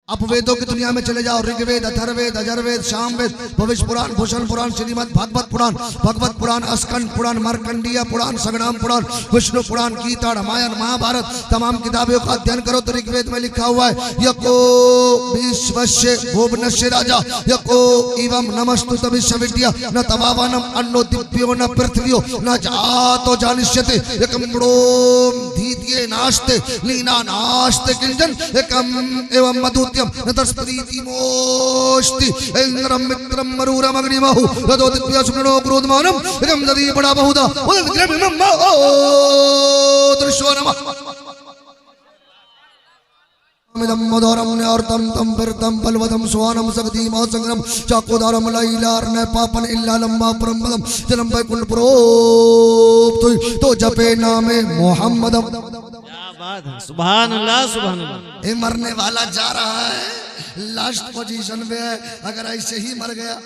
आप वेदों की दुनिया में चले जाओ, ऋग्वेद, अथर्ववेद, अजरवेद, सामवेद, भविष्य पुराण, भूषण पुराण, श्रीमद् भागवत पुराण, भगवत पुराण, स्कंद पुराण, मार्कंडेय पुराण, संग्राम पुराण, विष्णु पुराण, गीता, रामायण, महाभारत, तमाम किताबों का अध्ययन करो तो ऋग्वेद में लिखा हुआ है यको विश्वस्य भुवनस्य राजा यको एवं नमस्तु तविश्वविद्या न तवावनम अन्नो दिव्यो न पृथ्व्यो न जातो जानिष्यते एकम ब्रोम धीत्ये नास्ते लीना नास्ते किंजन एकम एवं मधुत्यम न तस्प्रीति मोष्टि इंद्रम मित्रम मरूरम अग्निमहु रदो दिव्य सुमनो क्रोधमानम एकम ददी बड़ा बहुधा उदग्रमिमम दृश्यो नमः मिदम मधुरम न्यार्तम तम परतम बलवदम स्वानम सगति महसंग्रम चाकोदारम लैलार्न पापन इल्ला लम्बा परमदम जन्म बैकुंठ प्रोक्त तो जपे नामे मोहम्मदम। क्या बात है, सुभान अल्लाह सुभान अल्लाह। ये मरने वाला जा रहा है, लास्ट पोजीशन में है, अगर ऐसे ही मर गया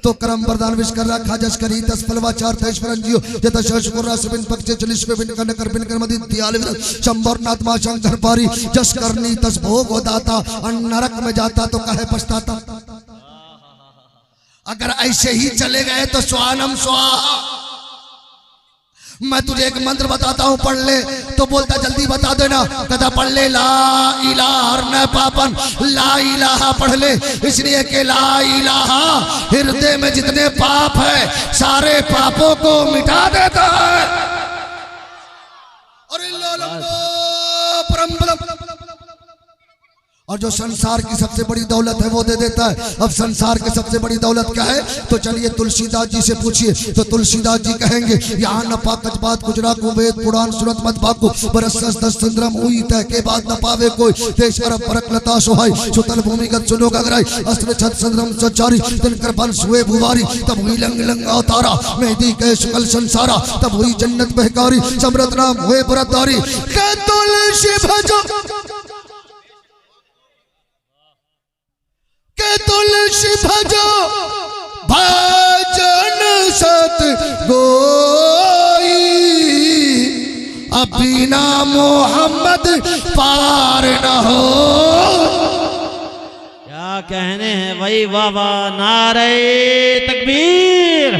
तो करम वरदान विश कर रखा जस करी तस फलवा चार तेज परंजियो जत शुक्र रास बिन पक्षे 40 पे बिन कन कर बिन कर मदि दियाल शंबर नात्मा शंकर पारी जस करनी तस भोग हो दाता नरक में जाता तो कहे पछताता। अगर ऐसे ही चले गए तो स्वानम स्वाहा। मैं तुझे एक मंत्र बताता हूँ, पढ़ ले, तो बोलता जल्दी बता देना, कहता पढ़ ले ला इलाहा न पापन, ला इलाहा पढ़ ले, इसलिए कि ला इलाहा हृदय में जितने पाप है सारे पापों को मिटा देता है। और जो संसार की सबसे बड़ी दौलत है वो दे देता है। अब संसार की सबसे बड़ी दौलत क्या है, तो चलिए तुलसीदास जी से पूछिए, तो तुलसीदास जी कहेंगे यहाँ न पा कचबात गुजरा को वेद पुराण सुरत मत भागो बरस दस चंद्रम हुई तय के बाद न पावे कोई देश अरब परक लता सोहाई सुतल भूमिगत सुनो गगराई अस्त्र छत चंद्रम सचारी दिनकर बंस हुए भुवारी तब हुई लंग लंग अवतारा मेहदी कह सुकल संसारा तब हुई जन्नत बहकारी समृत नाम हुए बरतारी के तुलसी भजो तुलसी भजो भजन सत गोई बिना मोहम्मद पार न हो। क्या कहने हैं भाई बाबा, नारे तकबीर,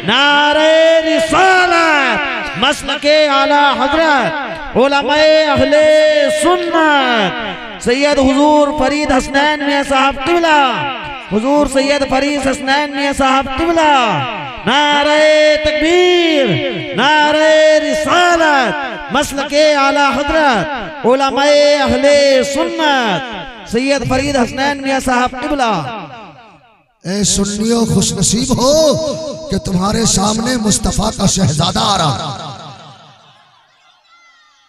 नारे रिसालत, मसलके आला हजरत, उलमाए अहले सुन्नत सैयद हुजूर फरीद हसनैन मियां साहब किबला, हुजूर सैयद फरीद हसनैन मियां साहब किबला, नारे तकबीर, नारे रिसालत, मसलके आला हजरत, उलमाए अहले सुन्नत सैयद फरीद हसनैन मियां साहब किबला। ए सुन्नियों खुशनसीब हो कि तुम्हारे सामने मुस्तफा का शहजादा आ रहा।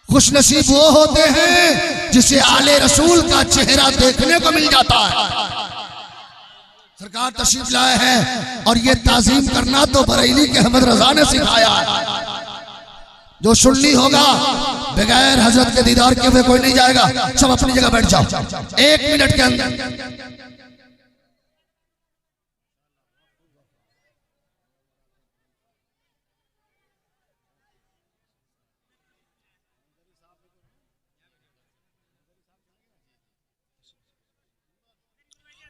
खुशनसीब वो होते हैं जिसे आले रसूल का चेहरा देखने को मिल जाता है। सरकार तशरीफ लाए हैं और ये ताजीम करना तो बरेली के अहमद रजा ने सिखाया है। जो सुन्नी होगा बगैर हजरत के दीदार के हुए कोई नहीं जाएगा। सब अपनी जगह बैठ जाओ, 1 मिनट के अंदर।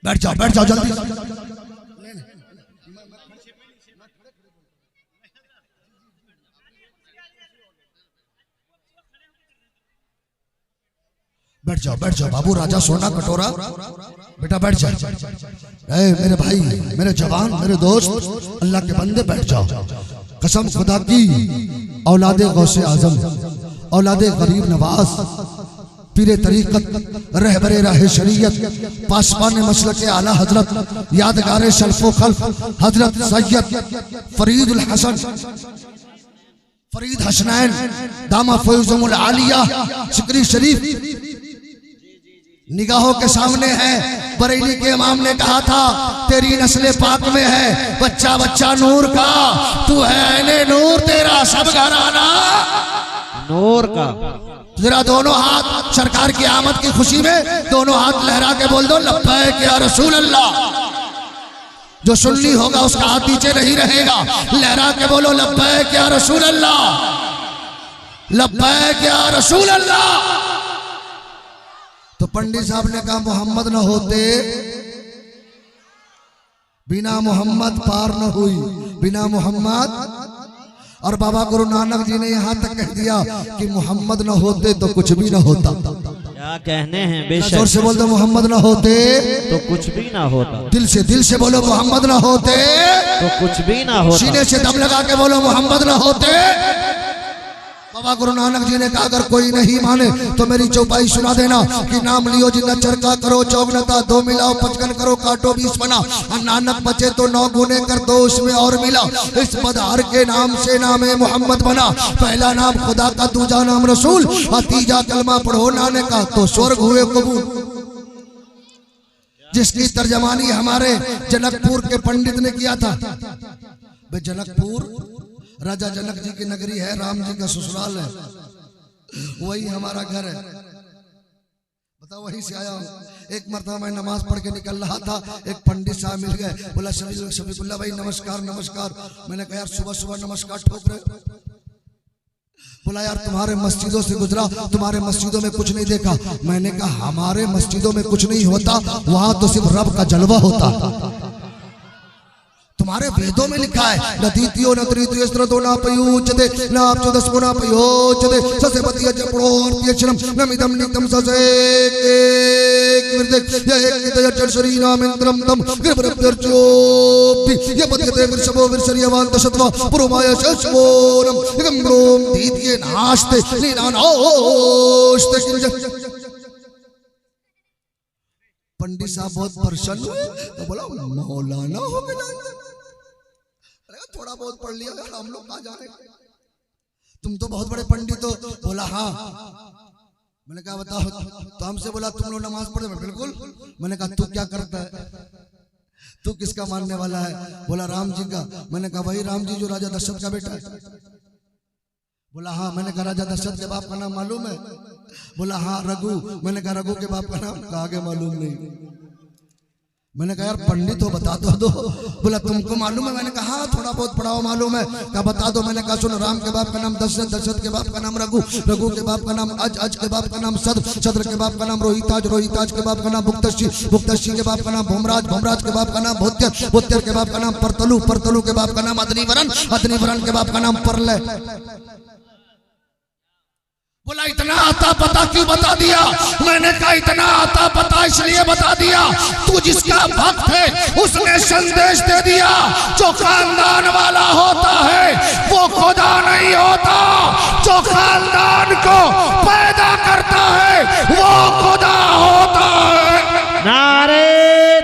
बैठ जाओ जल्दी। बैठ जाओ बाबू राजा सोना कटोरा, बेटा बैठ जाओ। मेरे भाई, मेरे जवान, मेरे दोस्त, अल्लाह के बंदे बैठ जाओ। कसम खुदा की, औलादे गौसे आजम, औलादे गरीब नवाज, पीरे तरीकत, रहबरे राह शरीयत, पासबान मसलके आला हजरत, यादगार शल्फो खल्फ हजरत सैयद फरीदुल हसन फरीद हसनैन दामा फैजुल आलिया सिकरी शरीफ निगाहों के सामने है। बरेली के इमाम ने कहा था तेरी नस्ल पाक में है बच्चा बच्चा नूर का, तू है ने नूर तेरा सब घराना नूर का। जरा दोनों हाथ सरकार की आमद की खुशी में दोनों हाथ लहरा के बोल दो लब्बैक या रसूल अल्लाह। जो सुन्नी होगा उसका हाथ नीचे नहीं रहेगा, लहरा के बोलो लब्बैक या रसूल अल्लाह, लब्बैक या रसूल अल्लाह। तो पंडित साहब ने कहा मोहम्मद न होते, बिना मोहम्मद पार न हुई, बिना मोहम्मद। और बाबा गुरु नानक जी ने यहाँ तक कह दिया कि मोहम्मद न होते तो कुछ भी न होता। क्या कहने हैं, बेशक। जोर से बोल दो, मोहम्मद न होते तो कुछ भी ना होता। दिल से बोलो, मोहम्मद न होते तो कुछ भी ना होता। सीने से दम लगा के बोलो, मोहम्मद न होते। बाबा गुरु नानक जी ने कहा अगर कोई नहीं माने तो मेरी चौपाई सुना देना कि नाम लियो जिन्ना चरका करो चौगनता, दो मिलाओ 55 करो काटो 20 बना, नानक बचे तो 9 गुने कर दो उसमें और मिला, इस बदहार के नाम से नाम मोहम्मद बना। पहला नाम खुदा का, दूजा नाम रसूल, तीजा कलमा पढ़ो नानक का तो स्वर्ग हुए कबूल। जिसकी तर्जमानी हमारे जनकपुर के पंडित ने किया था। वे जनकपुर राजा जनक जी की नगरी है, राम जी का ससुराल है, वही हमारा घर है। बताओ, वहीं से आया हूँ। एक मरतबा मैं नमाज पढ़ के निकल रहा था, एक पंडित साहब मिल गए, बोला शफीकुल्ला भाई नमस्कार नमस्कार। मैंने कहा यार सुबह सुबह नमस्कार ठोक रहे। बोला यार तुम्हारे मस्जिदों से गुजरा, तुम्हारे मस्जिदों में कुछ नहीं देखा। मैंने कहा हमारे मस्जिदों में कुछ नहीं होता, वहां तो सिर्फ रब का जलवा होता। तुम्हारे वेदों में लिखा है न द्वितीयो न तृतीयो स्त्रतो न पयोचते न आपचोदस्को न पयोचते ससे पतिय चपड़ो अर्त्यक्षरम नमिदम नितम ससे कृतक ये एक तय शरीराम इंद्रम तम कृपरप्यर्चोपि ये पतियते वृषभो विरसरियवान दशत्वा पुरोमाय शस्वोरम गम्रोम द्वितीय नास्ते नीनानोस्ते किंच। पंडित साहब बहुत प्रसन्न हुए तो बोला मौलाना हो गया, थोड़ा बहुत पढ़ लिया हम लोग कहाँ जाने, तुम तो बहुत बड़े पंडित हो। बोला हाँ। मैंने कहा बताओ, तो हमसे बोला तुम लोग नमाज पढ़े? बिल्कुल। मैंने कहा तू क्या करता है, तू किसका मानने वाला है? बोला राम जी का। मैंने कहा वही राम जी जो राजा दशरथ का बेटा है? बोला हाँ। मैंने कहा राजा दशरथ के बाप का नाम मालूम है? बोला हाँ रघु। मैंने कहा रघु के बाप का नाम आगे मालूम नहीं। मैंने कहा यार पंडित हो बता दो। बोला तुमको मालूम है? मैंने कहा हाँ थोड़ा बहुत पढ़ाओ मालूम है। कहा बता दो। मैंने कहा सुनो, राम के बाप का नाम दशरथ, दशरथ के बाप का नाम रघु, रघु के बाप का नाम अज, अज के बाप का नाम सद्र, सद्र के बाप का नाम रोहिताज, रोहिताज के बाप का नाम भुक्तशी, भुक्तशी के बाप का नाम भोमराज, भोमराज के बाप का नाम भोत्यर, भोत्यर के बाप का नाम परतलु, परतलु के बाप का नाम अग्निवरण, अग्निवरण के बाप का नाम प्रलय। बोला इतना आता पता क्यों बता दिया? मैंने कहा इतना आता पता इसलिए बता दिया, तू जिसका भक्त है उसने संदेश दे दिया, जो खानदान वाला होता है वो खुदा नहीं होता, जो खानदान को पैदा करता है वो खुदा होता है। नारे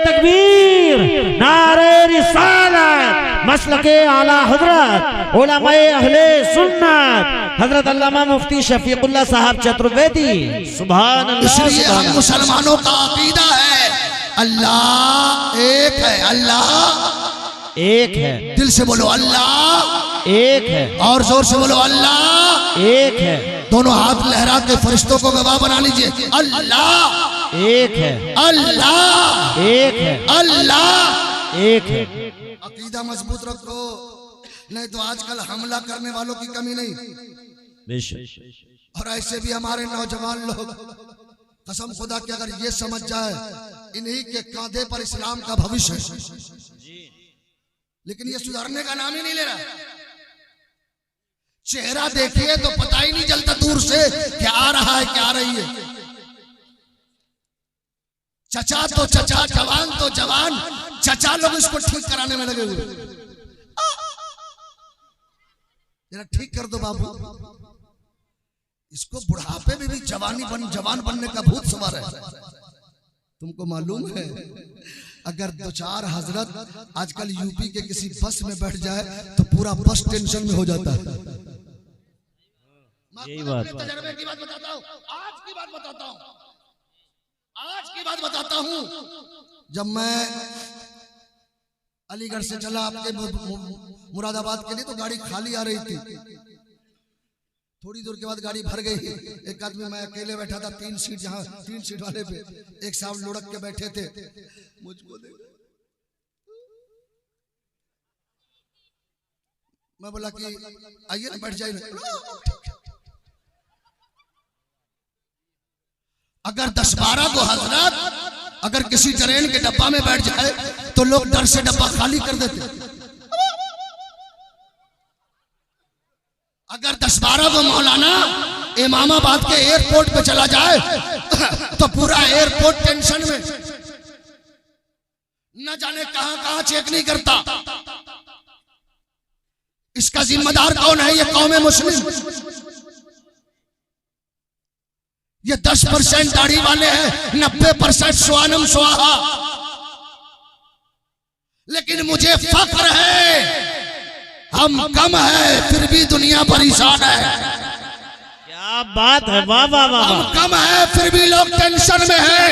तकबीर, नारे रिसालत, मसलके आला हजरत उलमाए अहले सुन्नत हजरत अल्लामा मुफ्ती शफीकुल्लाह साहब चतुर्वेदी। सुभान अल्लाह। इसलिए हम मुसलमानों का अकीदा है अल्लाह एक है, अल्लाह एक है। दिल से बोलो अल्लाह एक है। और जोर से बोलो अल्लाह एक है। दोनों हाथ लहरा के फरिश्तों को गवाह बना लीजिए। अल्लाह एक है। अल्लाह एक है। अल्लाह एक है। अकीदा मजबूत रखो, नहीं तो आजकल हमला करने वालों की कमी नहीं। और ऐसे भी हमारे नौजवान लोग कसम खुदा की अगर ये समझ जाए इन्हीं के कांधे पर इस्लाम का भविष्य है, लेकिन ये सुधारने का नाम ही नहीं ले रहा। चेहरा देखिए तो पता ही नहीं चलता दूर से क्या आ रहा है क्या आ रही है। चचा तो चचा, जवान तो जवान, चचा लोग इसको ठीक कराने में लगे हुए। जरा ठीक कर दो बाबू, इसको बुढ़ापे में भी जवान बनने का भूत सवार है। तुमको मालूम है अगर 2-4 हजरत आजकल यूपी के किसी बस में बैठ जाए तो पूरा बस टेंशन में हो जाता है। यही बात है। तजर्बे की बात बताता हूँ, आज की बात बताता हूँ, आज की बात बताता हूँ। जब मैं अलीगढ़ से चला आपके मुरादाबाद के लिए तो गाड़ी खाली आ रही थी। थोड़ी दूर के बाद गाड़ी भर गई। एक आदमी, मैं अकेले बैठा था 3 सीट, जहां 3 सीट वाले पे एक साहब लुढ़क के बैठे थे। मुझको देख, मैं बोला कि आइए ना बैठ जाइए। अगर 10-12 को हजरत अगर किसी ट्रेन के डब्बा में बैठ जाए तो लोग डर से डब्बा खाली कर देते। अगर 10-12 को मौलाना इमामाबाद के एयरपोर्ट पे चला जाए तो पूरा एयरपोर्ट टेंशन में, न जाने कहां कहां चेक नहीं करता। इसका जिम्मेदार कौन है? ये कौम मुस्लिम। ये 10% दाढ़ी वाले हैं, 90% स्वानम स्वाहा। लेकिन मुझे फख्र है, हम कम है फिर भी दुनिया परेशान है। क्या बात है, वाह वाह वाह। हम कम है फिर भी लोग टेंशन में हैं।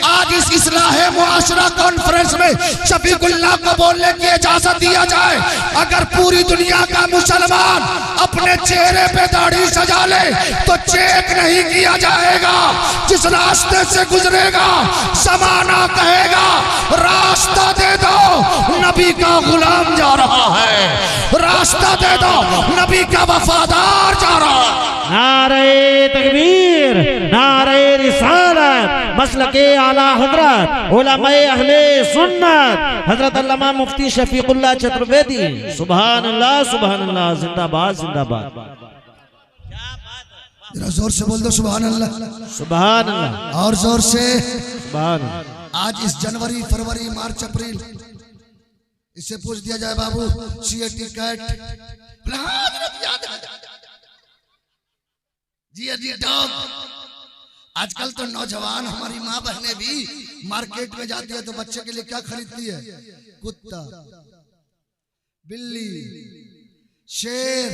आज इस इस्लाहे मुआशरा कॉन्फ्रेंस में शफीकुल्लाह को बोलने की इजाजत दिया जाए। अगर पूरी दुनिया का मुसलमान अपने चेहरे पे दाढ़ी सजा ले तो चेक नहीं किया जाएगा। जिस रास्ते से गुजरेगा समाना कहेगा रास्ता दे दो, नबी का गुलाम जा रहा है। रास्ता दे दो, नबी का वफादार जा रहा है। नारे तकबीर, नारे रिसालत, मसलके आला हजरत उलमाए अहले सुन्नत हजरत अल्लामा मुफ्ती शफीकुल्लाह चतुर्वेदी। सुभान अल्लाह, सुभान अल्लाह, जिंदाबाद जिंदाबाद। जरा जोर से बोल दो सुभान अल्लाह, सुभान अल्लाह, और जोर से सुभान अल्लाह। आज इस जनवरी, फरवरी, मार्च, अप्रैल, इससे पूछ दिया जाए बाबू सीएटी कैट जी डॉग। आजकल तो नौजवान, हमारी माँ बहनें भी मार्केट में जाती है तो बच्चे के लिए क्या खरीदती है? कुत्ता, बिल्ली, शेर,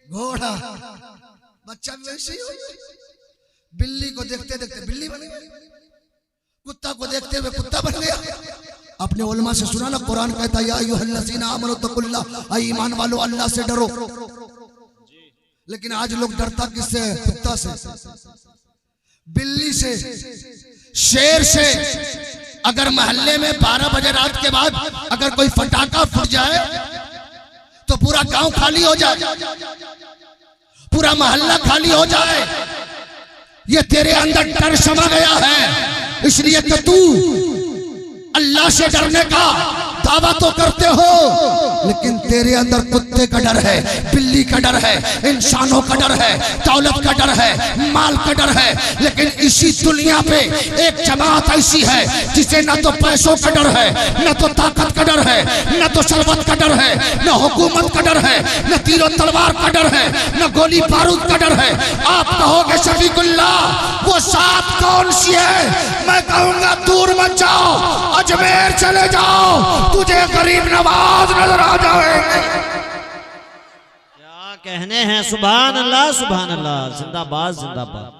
घोड़ा। बच्चा भी वैसे ही हो। बिल्ली को देखते देखते बिल्ली बन गया, कुत्ता को देखते हुए कुत्ता बन गया। अपने उलमा से सुना ना, कुरान कहता है या अय्युहल्लज़ीना आमनू तक़ुल्लाह, ईमान वालों अल्लाह से डरो। लेकिन आज लोग डरता किससे है? कुत्ता से, बिल्ली से, शेर से। अगर मोहल्ले में 12 बजे रात के बाद अगर कोई फटाका फूट जाए तो पूरा गांव खाली हो जाए, पूरा मोहल्ला खाली हो जाए। ये तेरे अंदर डर समा गया है, इसलिए कि तू अल्लाह से डरने का दावा तो करते हो लेकिन तेरे अंदर कुत्ते का डर है, बिल्ली का डर है, इंसानों का डर है, दौलत का डर है, माल का डर है। लेकिन इसी दुनिया पे एक जमात ऐसी है जिसे न तो पैसों का डर है, न तो ताकत का डर है, न तो शरबत का डर है, न हुकूमत का डर है, न तीरों तलवार का डर है, न गोली बारूद का डर है। आप कहोगे शफीकुल्लाह वो साथ कौन सी है? मैं कहूंगा दूर मत जाओ, अजमेर चले जाओ, तुझे गरीब नवाज नजर आ जाएंगे। क्या कहने हैं? सुभान अल्लाह, सुभान अल्लाह, जिंदाबाद जिंदाबाद।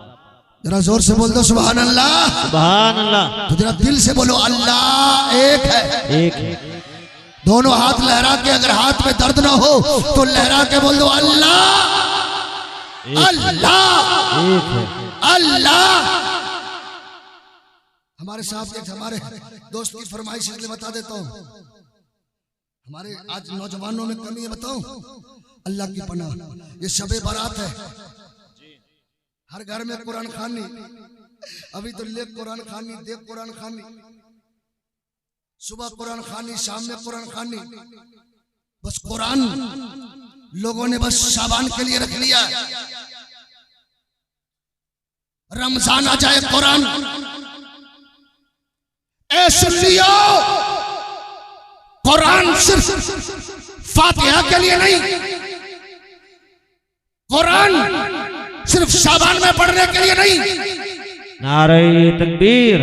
जरा जोर से बोल दो सुभान अल्लाह, सुभान अल्लाह। तो जरा दिल से बोलो अल्लाह एक है, एक है। दोनों हाथ लहरा के, अगर हाथ में दर्द ना हो तो लहरा के बोल दो अल्लाह अल्लाह अल्लाह। हमारे साथ एक हमारे दोस्त की फरमाइश इसलिए बता देता हूँ, हमारे आज नौजवानों में कमी है, बताऊं अल्लाह की पनाह। ये शबे बारात है, हर घर में कुरान खानी। अभी तो ले कुरान खानी, देख कुरान खानी, सुबह कुरान खानी, शाम में कुरान खानी। बस कुरान लोगों ने बस शाबान के लिए रख लिया। रमजान आ जाए कुरान सुन लियो। कुरान सिर्फ फातिहा के लिए नहीं, कुरान सिर्फ शाबान में पढ़ने के लिए नहीं। नारे तकबीर,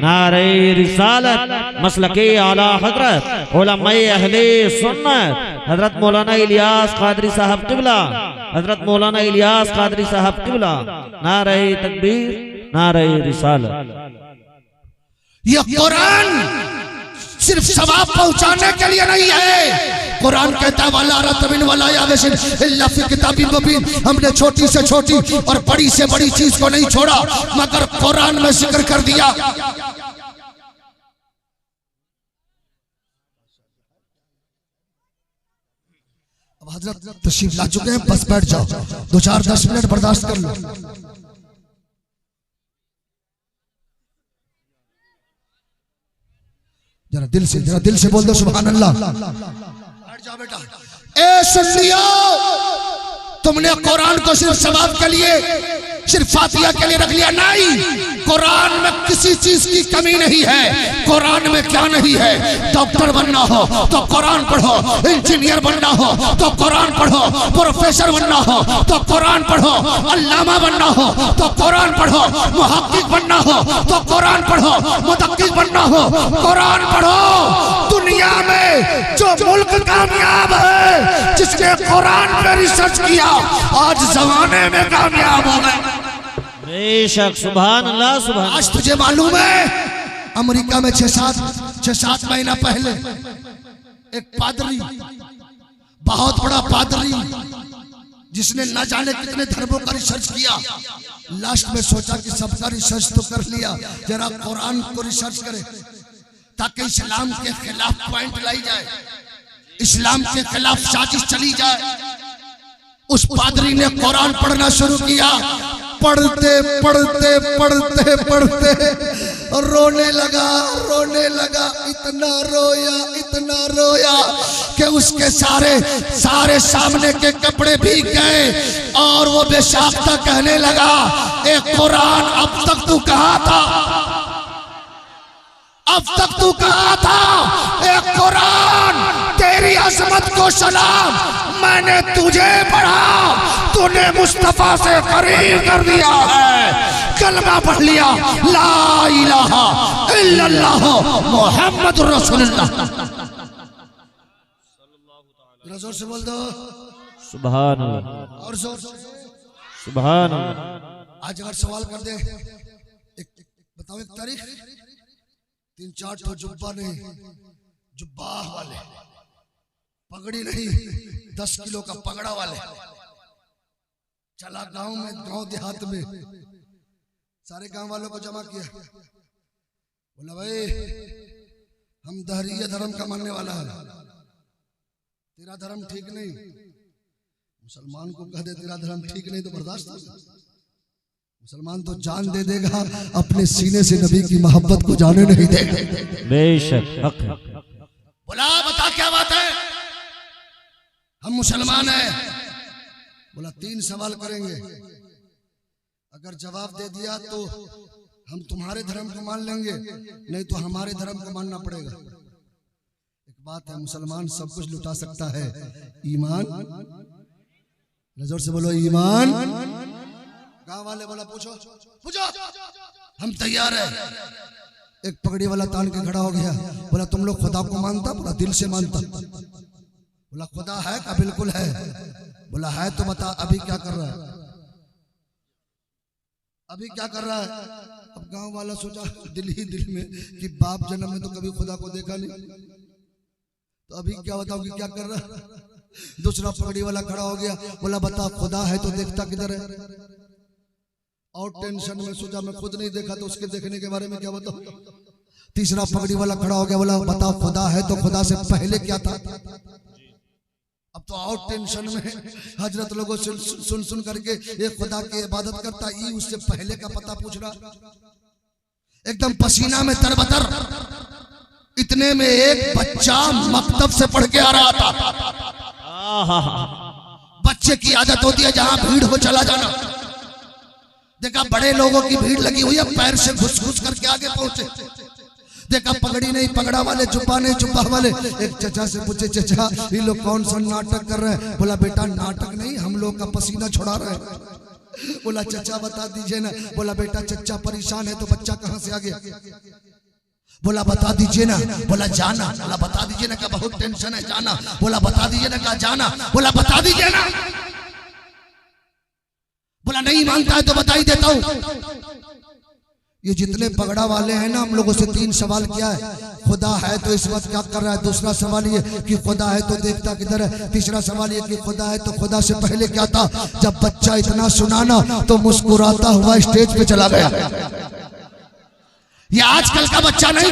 नारे रिसालत, मसलके आला हजरत उलमाए अहले सुन्नत हजरत मौलाना इलियास कादरी साहब किबला, हजरत मौलाना इलियास कादरी साहब किबला। नारे तकबीर, नारे रिसालत। यह कुरान सिर्फ सवाब पहुंचाने के लिए नहीं है। कुरान कहता वाला रतबिन वाला यावसिन इल्ला फी किताबिन मुबीन। हमने छोटी से छोटी और बड़ी से बड़ी चीज को नहीं छोड़ा मगर कुरान में जिक्र कर दिया। अब हजरत तशरीफ ला चुके हैं, बस बैठ जाओ, 2-4-10 मिनट बर्दाश्त कर लो। जरा दिल से बोल दो सुभान अल्लाह। बैठ जाओ बेटा। ए सुन्नियो, तुमने कुरान को सिर्फ सवाब के लिए, सिर्फ फातिहा के लिए रख लिया, नहीं। कुरान में किसी चीज की कमी नहीं है। कुरान में क्या नहीं है? डॉक्टर बनना हो तो कुरान पढ़ो, इंजीनियर बनना हो तो कुरान पढ़ो, प्रोफेसर बनना हो तो कुरान पढ़ो, अल्लामा बनना हो तो कुरान पढ़ो, मुहक्किक बनना हो तो कुरान पढ़ो, मुदक्किक बनना हो कुरान पढ़ो। दुनिया में जो मुल्क कामयाब है, जिसने कुरान पर रिसर्च किया, आज जमाने में कामयाब हो गए। बेशक, सुभान अल्लाह सुभान। आज तुझे मालूम है, अमेरिका में 6-7 महीना पहले एक पादरी, बहुत बड़ा पादरी, जिसने न जाने कितने धर्मों का रिसर्च किया, लास्ट में सोचा कि सबका रिसर्च तो कर लिया, जरा कुरान को रिसर्च करे ताकि इस्लाम के खिलाफ पॉइंट लाई जाए, इस्लाम के खिलाफ साजिश चली जाए। उस पादरी ने कुरान पढ़ना शुरू किया। पढ़ते पढ़ते पढ़ते पढ़ते रोने लगा, इतना रोया कि उसके सारे सामने के कपड़े भीग गए और वो बेसाख्ता कहने लगा, ए कुरान, अब तक तू कहाँ था? ए कुरान, तेरी अजमत को सलाम, मैंने तुझे पढ़ा, तूने मुस्तफा से करीब कर दिया है, कलमा पढ़ लिया, ला इलाहा इल्लल्लाह मुहम्मदुर रसूलुल्लाह। जोर से बोल दो सुभान अल्लाह, और जोर से सुभान अल्लाह। आज अगर सवाल कर दे, बताओ एक तारीख, 3-4 ठो जुब्बा नहीं, जुब्बा वाले, पगड़ी नहीं, 10 किलो का पगड़ा वाले, चला गांव देहात में, सारे गांव वालों को जमा किया, बोला भाई हम दहरीय धर्म का मानने वाला है, तेरा धर्म ठीक नहीं। मुसलमान को कह दे तेरा धर्म ठीक नहीं तो बर्दाश्त नहीं, मुसलमान तो जान दे देगा, अपने सीने से नबी की मोहब्बत को जाने नहीं देगा। बेशक हक। बोला बता क्या बात है, हम मुसलमान हैं। बोला 3 सवाल करेंगे, अगर जवाब दे दिया तो हम तुम्हारे धर्म को मान लेंगे, नहीं तो हमारे धर्म को मानना पड़ेगा। एक बात है, मुसलमान सब कुछ लुटा सकता है, ईमान, जोर से बोलो ईमान। गांव वाले बोला पूछो, हम तैयार है। एक पगड़ी वाला तान के खड़ा हो गया, बोला तुम लोग खुदा को मानता? बोला दिल से मानता। बोला खुदा है का? बिल्कुल है। बोला है तो बता अभी क्या कर रहा है, अभी क्या कर रहा है? अब गांव वाला सोचा दिल ही दिल में कि बाप जन्म में तो कभी खुदा को देखा नहीं, तो अभी क्या बताओ कि क्या कर रहा है। दूसरा पगड़ी वाला खड़ा हो गया, बोला बता खुदा है तो देखता किधर है? और टेंशन में सोचा मैं खुद नहीं देखा तो उसके देखने के बारे में क्या बताऊं। तीसरा पगड़ी वाला खड़ा हो गया, बोला बताओ खुदा है तो खुदा से पहले क्या था? अब तो और टेंशन में हजरत लोगों से सुन करके ये खुदा की इबादत करता, ये उससे पहले का पता पूछ रहा, एकदम पसीना में तरबतर। इतने में एक बच्चा मकतब से पढ़ के आ रहा था। बच्चे की आदत होती है जहां भीड़ हो चला जाना। देखा बड़े लोगों की भीड़ लगी हुई है, पैर से घुस घुस करके आगे पहुंचे। देखा पगड़ी नहीं पगड़ा वाले, जुब्बा नहीं जुब्बा वाले। एक चचा से पूछे, चचा ये लोग कौन सा नाटक कर रहे हैं? बोला बेटा नाटक नहीं, हम लोग का पसीना छुड़ा रहे हैं। बोला चचा बता दीजिए ना। बोला बेटा चचा परेशान है तो बच्चा कहां से आ गया? बोला बता दीजिए ना। बोला जाना। बोला बता दीजिए ना, क्या बहुत टेंशन है, जाना। बोला बता दीजिए ना, क्या जाना। बोला बता दीजिए ना। बोला नहीं मानता है तो बता ही देता हूं। ये जितने पगड़ा वाले हैं ना, हम लोगों से 3 सवाल किया है, खुदा है तो इस वक्त क्या कर रहा है? दूसरा सवाल ये कि खुदा है तो देखता किधर है? तीसरा सवाल ये कि खुदा है तो खुदा से पहले क्या था? जब बच्चा इतना सुनाना तो मुस्कुराता हुआ स्टेज पे चला गया। ये आजकल का बच्चा नहीं,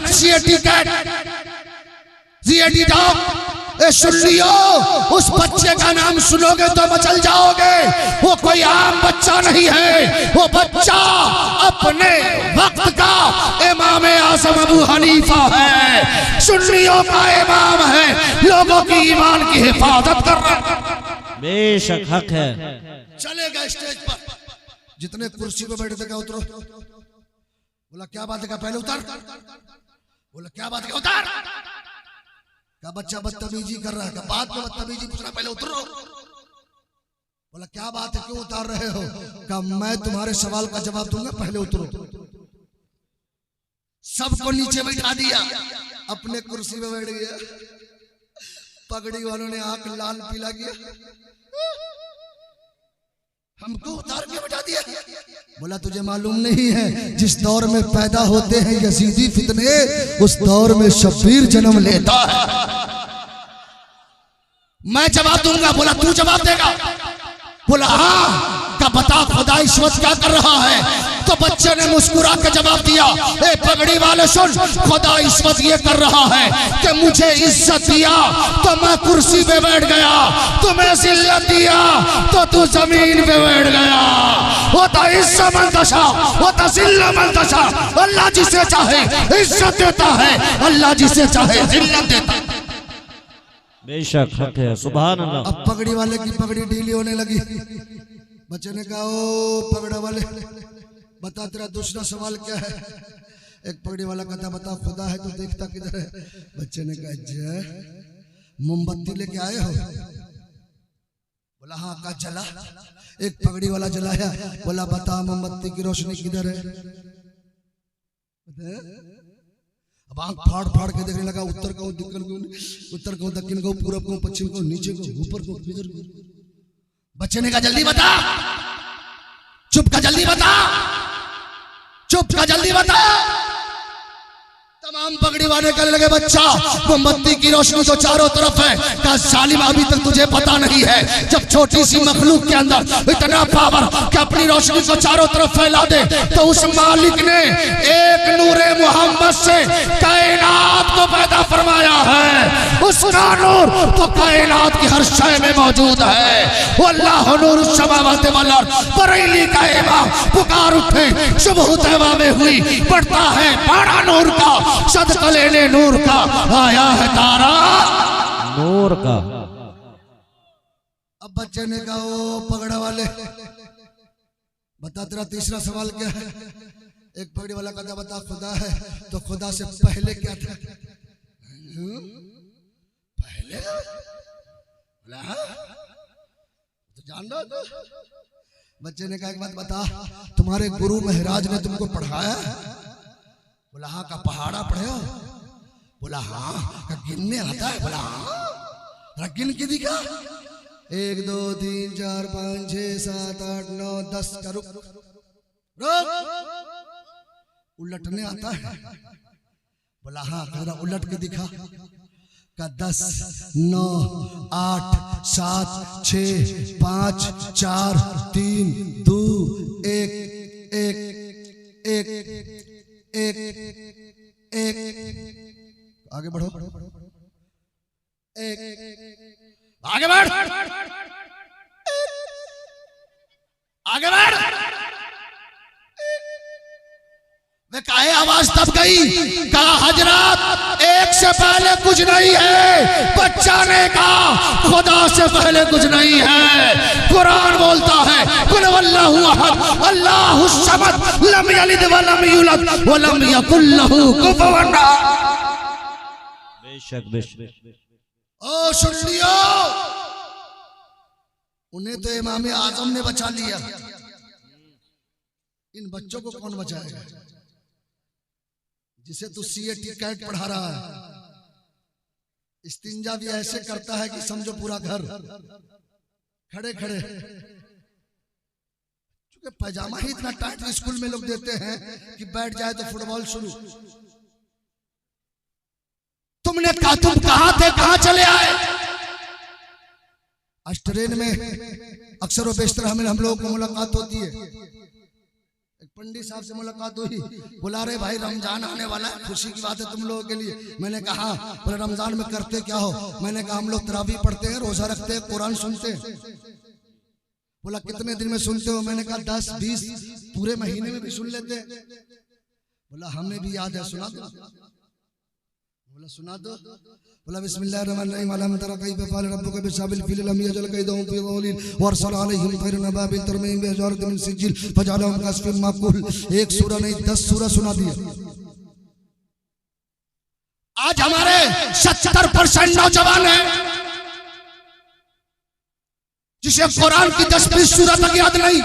सीएटी जाओ, सुन लियो, उस बच्चे का नाम सुनोगे तो मचल जाओगे। वो कोई आम बच्चा नहीं है, वो बच्चा अपने वक्त का इमाम आज़म अबू हनीफा है। है, सुन्नियों का इमाम है, लोगों की ईमान की हिफाजत कर रहा है। बेशक हक है। चलेगा स्टेज पर, जितने कुर्सी पे बैठे थे क्या उतरो, बोला क्या बात है, क्या पहले उतर, बोला क्या बात है, क्या उतर, क्या बच्चा बदतमीजी कर रहा है, क्या बात में बदतमीजी पूछना, पहले उतरो, बोला क्या बात है, क्यों उतार रहे हो, क्या मैं तुम्हारे सवाल का जवाब दूंगा, पहले उतरो। सबको नीचे बैठा दिया, अपने कुर्सी पे बैठ गया, पगड़ी वालों ने आंख लाल पीला किया, हमको उतार के बैठा दिया। बोला तुझे मालूम नहीं है, जिस दौर में पैदा होते हैं यजीदी फितने, उस दौर में शब्बीर जन्म लेता है। मैं जवाब दूंगा। बोला तू जवाब देगा? बोला हाँ। का बता खुदा इस वक्त क्या कर रहा है? तो बच्चे ने मुस्कुरा के जवाब दिया, ए पगड़ी वाले सुन, खुदा इस वक्त ये कर रहा है कि मुझे इज्जत दिया तो मैं कुर्सी पे बैठ गया, तुम्हें जिल्लत दिया तो तू जमीन पे बैठ गया। होता इज्जत मंतशा, होता जिल्लत मंतशा। अल्लाह जिसे चाहे इज्जत देता है, अल्लाह जिसे चाहे जिल्लत देता है। बेशक हक है। सुभान अल्लाह। अब पगड़ी वाले की पगड़ी ढीली होने लगी। बच्चे ने कहा ओ पगड़ा वाले बता तेरा दूसरा सवाल क्या है? एक पगड़ी वाला कहता बता खुदा है तो देखता किधर है? बच्चे ने कहा जय मोमबत्ती लेके आए हो? बोला हाँ। का जला? एक पगड़ी वाला जलाया। बोला बता मोमबत्ती की रोशनी किधर है? अब आंख फाड़ फाड़ के देखने लगा, उत्तर को दक्षिण को, उत्तर को दक्षिण को, पूरब को पश्चिम को, नीचे को ऊपर को किधर को। बच्चे ने कहा जल्दी बता, चुप का जल्दी बता, चुप का जल्दी बता। तमाम पगड़ी वाले कहने लगे बच्चा मोमबत्ती की रोशनी तो चारों तरफ है। कहा सालिम अभी तक तुझे पता नहीं है, जब छोटी सी मखलूक के अंदर इतना पावर कि अपनी रोशनी को चारों तरफ फैला दे, तो उस मालिक ने एक नूरे मोहम्मद से कायनात को पैदा फरमाया है। उसका नूर तो कायनात की हर शय में मौजूद है। वो अल्लाह नूर समावात वल अर्द। बरेली का इमाम पुकार उठे, सुबह तैबा में हुई, पढ़ता है बड़ा नूर का, सदका लेने नूर का, आया है तारा नूर का। अब बच्चे ने कहा ओ पगड़ा वाले बता तेरा तीसरा सवाल क्या है? एक पगड़ी वाला कहता बता खुदा है तो खुदा से पहले क्या था? पहले तो जान रहा। बच्चे ने कहा एक बात बता, तुम्हारे गुरु महाराज ने तुमको पढ़ाया? बोला हाँ। का पहाड़ा पढ़े हो? बोला हाँ। का गिनने आता है? बोला हाँ। गिन के दिखा। 1 2 3 4 5 6 7 8 9 10 का रुक उलटने आता है? बोला हाँ। जरा उलट के दिखा। का 10 9 8 7 6 5 4 3 2 1 1 1 एक एक आगे बढ़ो, एक आगे बढ़, आगे बढ़। वे काहे आवाज तब गई? कहा हजरत एक से पहले कुछ नहीं है। बच्चा ने कहा खुदा से पहले कुछ नहीं है। कुरान बोलता है कुल वल्लाहु अहद अल्लाहु समद लम यलिद वलम यूलद वलम यकुल लहू कुफुवन अहद। बेशक बेशक। ओ सुन लियो, उन्हें तो इमाम आजम ने बचा लिया, इन बच्चों को कौन बचाएगा? जिसे तू सीएटी कैट पढ़ा रहा है, इस्तिंजा भी ऐसे करता है कि समझो पूरा घर खड़े खड़े। क्योंकि पैजामा ही इतना टाइट स्कूल में लोग देते हैं कि बैठ जाए तो फुटबॉल शुरू। तुमने कहा तुम कहां थे, कहां चले आए? आज ट्रेन में अक्सर व बेशतर हम लोगों को मुलाकात होती है। एक पंडित साहब से मुलाकात हुई, बोला रहे भाई रमजान आने वाला है, खुशी की बात है तुम लोगों के लिए। मैंने कहा बोले रमजान में करते क्या हो? मैंने कहा हम लोग तरावी पढ़ते हैं, रोजा रखते हैं, कुरान सुनते हैं। बोला कितने दिन में सुनते हो? मैंने कहा 10 20 पूरे महीने में भी सुन लेते हैं। बोला हमें भी याद है, सुना दो। बोला सुना दो। बोला बिस्मिल्लाहिर्रहमानिर्रहीम अलम तरा कैफ फ़अल रब्बुका बिअस्हाबिल फील लम यजल कैदहुम फी ज़लील वरसल अलैहिम तैरन अबाबिल तरमीम बिहिजारतिन मिन सिज्जिल फजअलहुम कअस्फिन माकूल। एक सूरा नहीं 10 सूरा सुना दिया। आज हमारे 70% नौजवान हैं जिसे कुरान की 10-20 सूरा तक याद नहीं।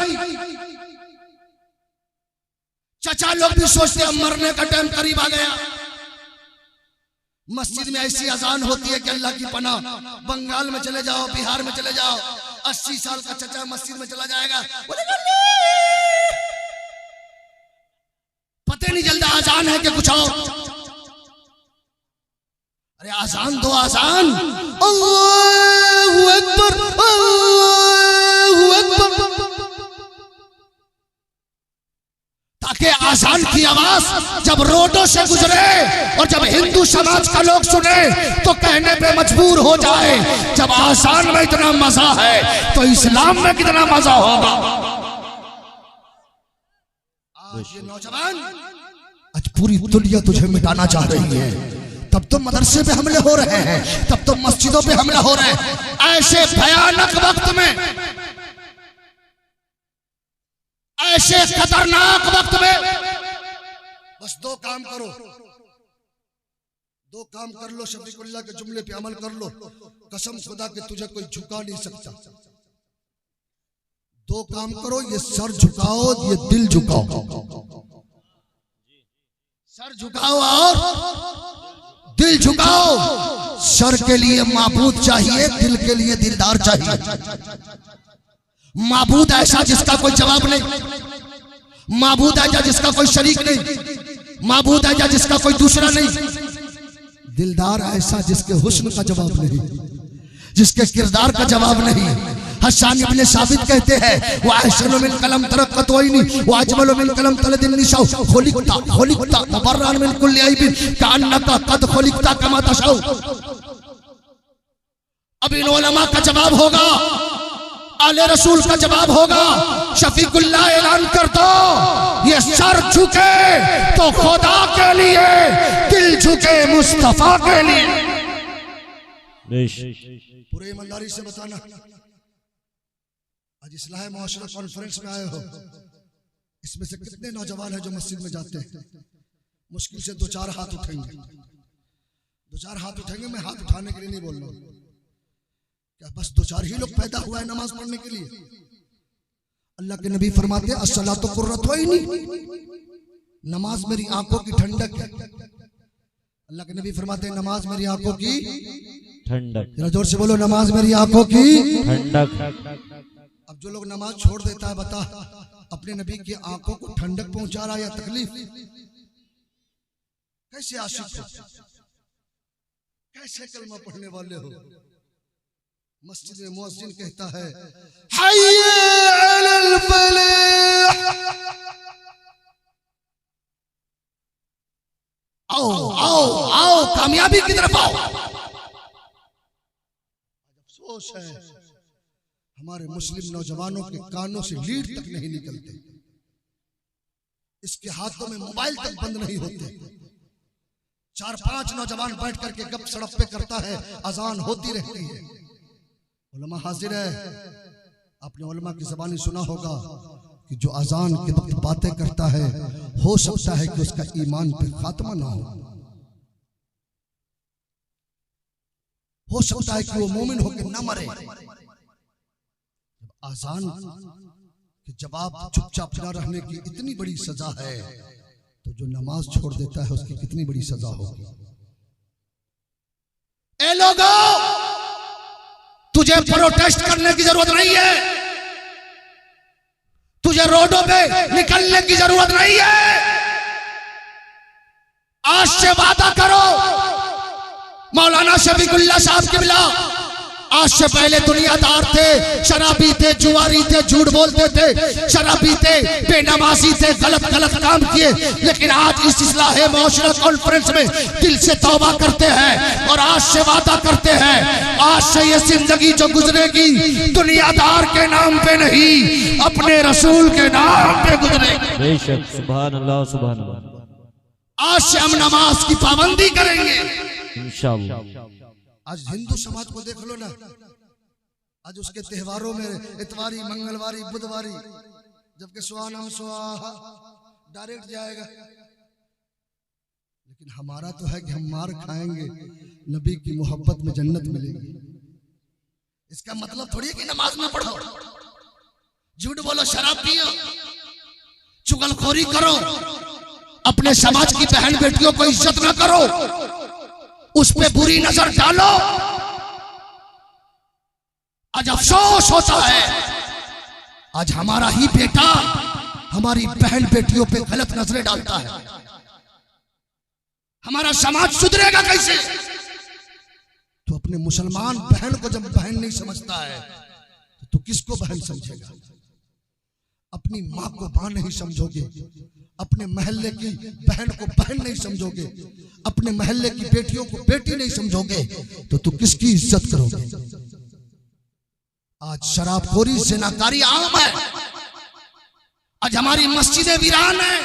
चचा लोग भी सोचते हैं मरने का टाइम करीब आ गया। मस्जिद में ऐसी अजान होती है कि अल्लाह की पनाह, बंगाल में चले जाओ, बिहार में चले जाओ, 80 साल का चचा मस्जिद में चला जाएगा, पता नहीं चलता अजान है कि कुछ और। अरे आजान दो, आजान अल्लाहू अकबर अल्लाहू अकबर, ताकि आजान की आवाज जब रोडों से गुजरे और जब हिंदू समाज का लोग सुने तो कहने पे मजबूर हो जाए, जब आजान में इतना मजा है तो इस्लाम में कितना मजा होगा। आज ये नौजवान, आज पूरी दुनिया तुझे मिटाना चाह रही है। तब तो मदरसे पे हमले हो रहे हैं, तब तो मस्जिदों पे हमले हो रहे हैं। ऐसे भयानक वक्त में, ऐसे खतरनाक वक्त में बस 2 काम करो, 2 काम कर लो, शफीकुल्लाह के जुमले पे अमल कर लो। कसम खुदा के तुझे कोई झुका नहीं सकता। 2 काम करो, ये सर झुकाओ, ये दिल झुकाओ। सर झुकाओ और दिल झुकाओ। सर के लिए माबूद चाहिए, दिल के लिए दिलदार चाहिए। माबूद ऐसा जिसका कोई जवाब नहीं, माबूद ऐसा जिसका कोई शरीक नहीं, माबूद ऐसा जिसका कोई दूसरा नहीं। दिलदार ऐसा जिसके हुस्न का जवाब नहीं, जिसके किरदार का जवाब नहीं। हसन इब्ने साबित कहते हैं वो अहसनु मिन कलम तरक्कत वइनी व अजमलु मिन कलम तलदिन निशाउ खुलिकता खुलिकता मुबर्रअन मिन कुल्ली ऐबिन कान्नका कद खुलिकता कमा तशाउ। अब इन उलमा का जवाब होगा, आले रसूल का जवाब होगा। शफीकुल्लाह ऐलान कर दो, ये सर झुके तो खुदा के लिए, दिल झुके मुस्तफा के लिए। पूरे ईमानदारी से बताना, आज इस्लाह मुआशरा कॉन्फ्रेंस में आए हो, इसमें से कितने नौजवान हैं जो मस्जिद में जाते हैं? मुश्किल से 2-4 हाथ उठेंगे, 2-4 हाथ उठेंगे। मैं हाथ उठाने के लिए नहीं बोल रहा हूं, क्या बस 2-4 ही लोग पैदा हुआ है नमाज पढ़ने के लिए? अल्लाह के नबी फरमाते हैं अस्सलातु कुर्रतु ऐनी, नमाज मेरी आंखों की ठंडक है। अल्लाह के नबी फरमाते हैं नमाज मेरी आंखों की ठंडक। जरा जोर से बोलो, नमाज मेरी आंखों की ठंडक। अब जो लोग नमाज छोड़ देता है, बता अपने नबी की आंखों को ठंडक पहुंचा रहा है या तकलीफ? कैसे आशिक हो, कैसे कलमा पढ़ने वाले हो? मस्जिद में मुअज्जिन कहता है हय्या अलल फलाह, आओ आओ आओ कामयाबी की तरफ आओ। अफसोस है हमारे मुस्लिम नौजवानों के कानों से लीड तक नहीं निकलते, इसके हाथों में मोबाइल तक बंद नहीं होते। 4-5 नौजवान बैठ करके गप सड़प पे करता है, अजान होती रहती है। उलमा हाजिर है, आपने उलमा की ज़बानी सुना होगा कि जो अजान के वक्त बातें करता है, हो सकता है कि उसका ईमान पे खात्मा ना हो सकता है कि वो मोमिन होकर ना मरे। आजान के जवाब चुपचाप न रहने की इतनी बड़ी सजा है, तो जो नमाज छोड़ देता है उसकी कितनी बड़ी सजा होगी। ए लोगों, तुझे प्रोटेस्ट करने की जरूरत नहीं है, तुझे रोडों पे निकलने की जरूरत नहीं है। आज से वादा करो, मौलाना शफीकुल्लाह साहब किबला आज से पहले दुनियादार थे, शराबी थे, जुआरी थे, झूठ बोलते थे, शराबी थे, बेनमाजी थे, गलत गलत काम किए। लेकिन आज इस इस्लाह मुआशरा कॉन्फ्रेंस में दिल से तौबा करते हैं और आज से वादा करते हैं, आज से ये जिंदगी जो गुजरेगी दुनियादार के नाम पे नहीं, अपने रसूल के नाम पे गुजरेगी। बेशक, सुभान अल्लाह सुभान अल्लाह। आज से हम नमाज की पाबंदी करेंगे। इंशाअल्लाह। आज हिंदू समाज को देख लो ना, आज उसके त्योहारों में इतवारी, मंगलवारी, बुधवारी, जबकि स्वानम स्वाहा डायरेक्ट जाएगा। लेकिन हमारा तो है कि हम मार खाएंगे, नबी की मोहब्बत में जन्नत मिलेगी। इसका मतलब थोड़ी है कि नमाज ना पढ़ो, झूठ बोलो, शराब पियो, चुगलखोरी करो, अपने समाज की बहन बेटियों को इज्जत ना करो, उस पे बुरी नजर डालो। आज अफसोस होता है, आज हमारा ही बेटा हमारी बहन बेटियों पे गलत नजरें डालता है। हमारा समाज सुधरेगा कैसे? तो अपने मुसलमान बहन को जब बहन नहीं समझता है तो किसको बहन समझेगा? अपनी माँ को माँ नहीं समझोगे, अपने महल्ले की बहन को बहन नहीं समझोगे, अपने महल्ले की बेटियों को बेटी नहीं समझोगे, तो तू किसकी इज्जत करोगे? आज शराबखोरी, ज़िनाकारी आम है। आज हमारी मस्जिदें वीरान है।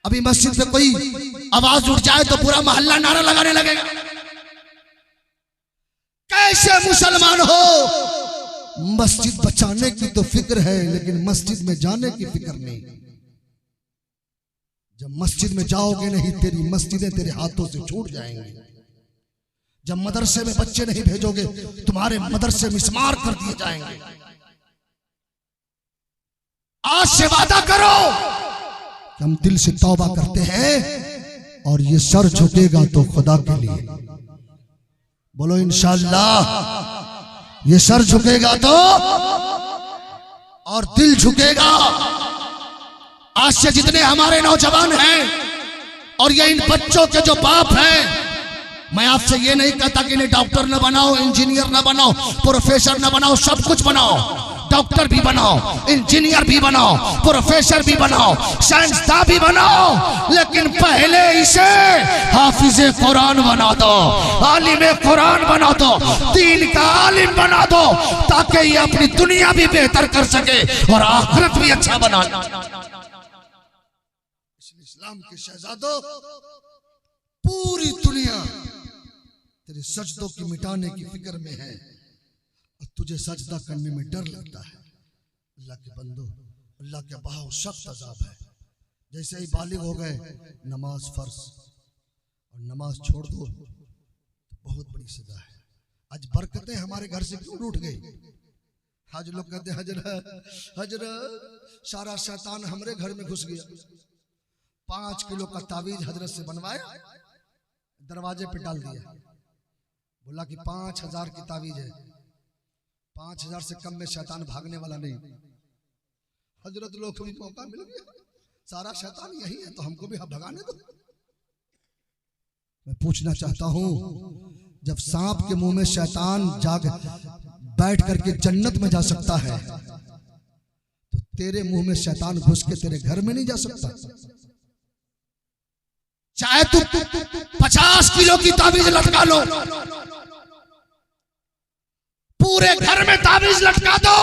अभी मस्जिद में कोई आवाज उठ जाए तो पूरा मोहल्ला नारा लगाने लगेगा। कैसे मुसलमान हो? मस्जिद बचाने की तो फिक्र है, लेकिन मस्जिद में जाने की फिक्र नहीं। जब मस्जिद में जाओगे नहीं, तेरी मस्जिदें तेरे हाथों से छूट जाएंगी। जब मदरसे में बच्चे नहीं भेजोगे, तुम्हारे मदरसे मिस्मार कर दिए जाएंगे। आज से वादा करो कि हम दिल से तौबा करते हैं और ये सर झुकेगा तो खुदा के लिए। बोलो इंशाअल्लाह। ये सर झुकेगा तो और दिल झुकेगा। आज से जितने हमारे नौजवान हैं और ये इन बच्चों के जो बाप हैं, मैं आपसे ये नहीं कहता कि इन्हें डॉक्टर न बनाओ, इंजीनियर न बनाओ, प्रोफेसर न बनाओ, सब कुछ बनाओ। डॉक्टर भी बनाओ, इंजीनियर भी बनाओ, प्रोफेसर भी बनाओ, साइंसदान भी बनाओ, लेकिन पहले इसे हाफिज़े कुरान बना दो, आलिम कुरान बना दो, दीन का आलिम बना दो, ताकि ये अपनी दुनिया भी बेहतर कर सके और आखिरत भी अच्छा बना। इस्लाम के शहजादों, पूरी दुनिया तेरे सजदों की मिटाने की फिक्र में है और तुझे सजदा करने में डर लगता है। अल्लाह के बंदो, अल्लाह के बहुत सख्त अज़ाब है। जैसे ही बालिग हो गए, नमाज फर्ज और नमाज छोड़ दो तो बहुत बड़ी सजा है। आज बरकतें हमारे घर से क्यों उठ गई? आज लोग कहते हैं हजरत हजरत सारा शैतान हमारे घर में घुस गया। 5 किलो का तावीज हजरत से बनवाया, दरवाजे पे डाल दिया, बोला कि 5000 की तावीज है, 5000 से कम में शैतान भागने वाला नहीं। हजरत लोग को भी मौका मिल गया, सारा शैतान यही है तो हमको भी भगाने दो। मैं पूछना चाहता हूं, जब सांप के मुंह में शैतान जाग बैठ करके जन्नत में जा सकता है, तो तेरे मुंह में शैतान घुस के तेरे घर में नहीं जा सकता? चाहे तू 50 किलो की तावीज लटका लो, पूरे घर में तावीज लटका दो,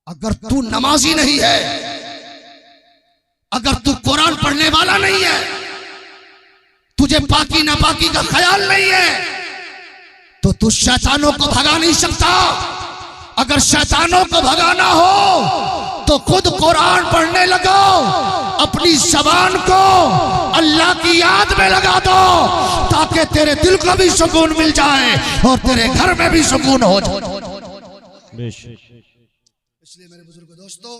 अगर तू नमाजी नहीं है, अगर तू कुरान पढ़ने वाला नहीं है, तुझे पाकी नापाकी का ख्याल नहीं है, तो तू शैतानों को भगा नहीं सकता। अगर शैतानों को भगाना हो तो खुद कुरान पढ़ने लगो, अपनी ज़बान को अल्लाह की याद में लगा दो, ताकि तेरे दिल को भी सुकून मिल जाए और तेरे घर में भी सुकून हो जाए। इसलिए मेरे बुजुर्ग दोस्तों,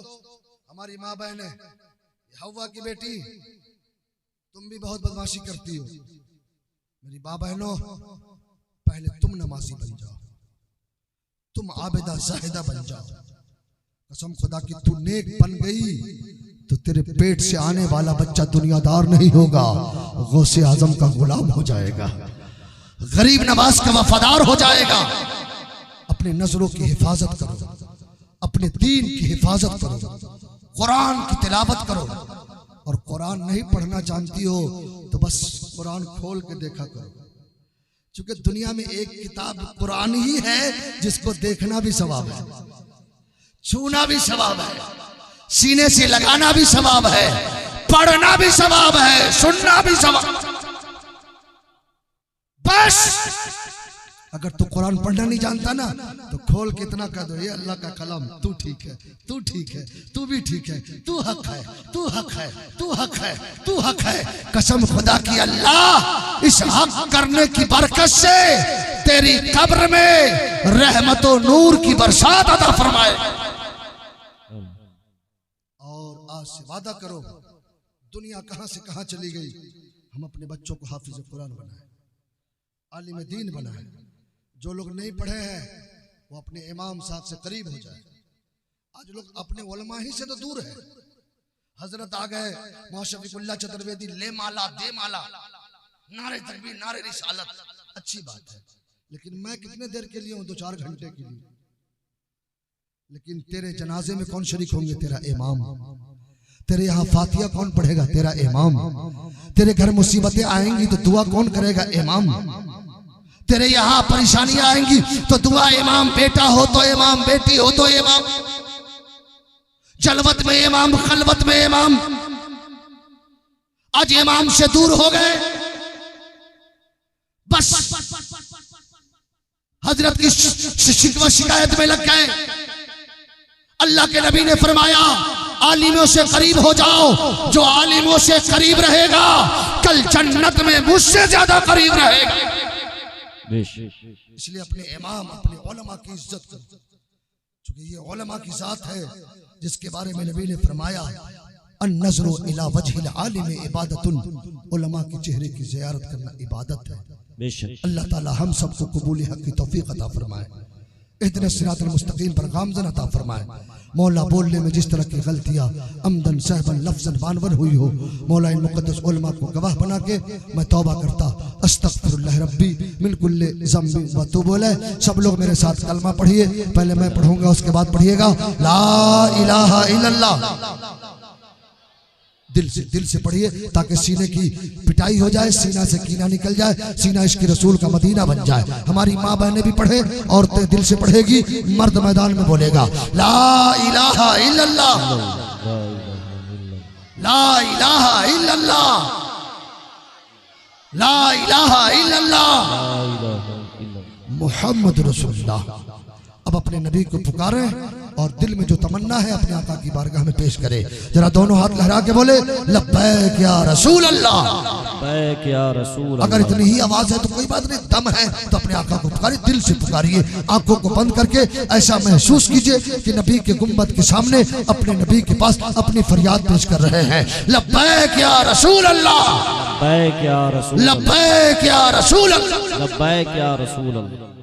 हमारी माँ बहन है, हव्वा की बेटी, तुम भी बहुत बदमाशी करती हो। मेरी माँ बहनों, पहले तुम नमाजी बन जाओ, तुम आबिदा जाहिदा बन जाओ। कसम खुदा की तू नेक बन गई तो तेरे पेट से आने वाला बच्चा दुनियादार नहीं होगा, गौसे आजम का गुलाम हो जाएगा, गरीब नवाज का वफादार हो जाएगा। अपने नजरों की हिफाजत करो, अपने दीन की हिफाजत करो, कुरान की तिलावत करो। और कुरान नहीं पढ़ना जानती हो तो बस कुरान खोल के देखा करो, क्योंकि दुनिया में एक किताब कुरान ही है जिसको देखना भी सवाब है, छूना भी सवाब है, सीने से लगाना भी सवाब है, पढ़ना भी सवाब है, सुनना भी सवाब। बारकश। अगर तू कुरान पढ़ना नहीं जानता ना तो खोल के इतना कह दो, ये अल्लाह का कलाम, तू ठीक है, तू ठीक है, तू भी ठीक है, तू हक है, तू हक है, तू हक है, तू हक है। कसम खुदा की अल्लाह इस हक करने की बरकत से तेरी कब्र में रहमत और नूर की बरसात अता फरमाए। और आज से वादा करो, दुनिया कहां से कहां चली गई, हम अपने बच्चों को हाफिज कुरान बनाए, आलिम दीन बनाए। जो लोग नहीं पढ़े हैं वो अपने इमाम साहब से करीब हो जाए। आज लोग अपने उलमा ही से तो दूर है। हजरत आ गए मौशफिकुल्लाह चतुर्वेदी, ले माला दे माला, नारे तकबीर नारे रिसालत, अच्छी बात है, लेकिन मैं कितने देर के लिए हूं, 2-4 घंटे के लिए। लेकिन तेरे जनाजे में कौन शरीक होंगे? तेरा इमाम। तेरे यहाँ फातिहा कौन पढ़ेगा? तेरा इमाम। तेरे घर मुसीबतें आएंगी तो दुआ कौन करेगा? इमाम। तेरे यहाँ परेशानियां आएंगी तो दुआ इमाम। बेटा हो तो इमाम, बेटी हो तो इमाम, जलवत में इमाम, खलवत में इमाम। आज इमाम से दूर हो गए, बस हजरत की शिकवा शिकायत में लग गए। अल्लाह के नबी ने फरमाया, आलिमों से करीब हो जाओ। जो आलिमों से करीब रहेगा कल जन्नत में मुझसे ज्यादा करीब रहेगा। इसलिए अपने इमाम, अपने उलमा की इज्जत करो, क्योंकि ये उलमा की जात है जिसके बारे में नबी ने फरमाया, अन्नज़रु इला वजहिल आलिम इबादतुन। उलमा के चेहरे की ज़ियारत करना इबादत है। अल्लाह ताला हम सबको कबूल हक की तौफीक अता फरमाए, इहदिना सिरातल मुस्तकीम पर गामज़न अता फरमाए। मौला बोलने में जिस तरह की गलतियाँ अमदन सहबन लफ्ज़न बानवर हुई हो, मौला इन मुक़द्दस उलमा को गवाह बना के मैं तौबा करता, अस्तग़फिरुल्लाह रब्बी मिन कुल्लि ज़ंबिन व तूबू अलैह। सब लोग मेरे साथ कलमा पढ़िए, पहले मैं पढ़ूंगा उसके बाद पढ़िएगा। ला इलाहा इल्लल्लाह। दिल से पढ़िए ताकि सीने की पिटाई हो जाए, सीना से कीना निकल जाए, सीना इश्क़ रसूल का मदीना बन जाए। हमारी माँ बहनें भी पढ़े, औरतें दिल से पढ़ेगी, मर्द मैदान में बोलेगा ला इलाहा इल्लल्लाह, ला इलाहा इल्लल्लाह, ला इलाहा इल्लल्लाह मुहम्मद रसूलुल्लाह। अब अपने नबी को पुकारे और दिल में जो तमन्ना है अपने आका की बारगाह में पेश करे। जरा दोनों हाथ लहरा के बोले लब्बैक या रसूल अल्लाह, लब्बैक या रसूल अल्लाह। अगर इतनी ही आवाज है तो कोई बात नहीं, दम है तो अपने आका को पुकारिए, दिल से पुकारिए। आंखों को बंद करके ऐसा महसूस कीजिए कि नबी के गुंबद के सामने अपने नबी के पास अपनी फरियाद पेश कर रहे हैं। लब्बैक या रसूल अल्लाह, लब्बैक या रसूल, लब्बैक या रसूल अल्लाह, लब्बैक या रसूल अल्लाह।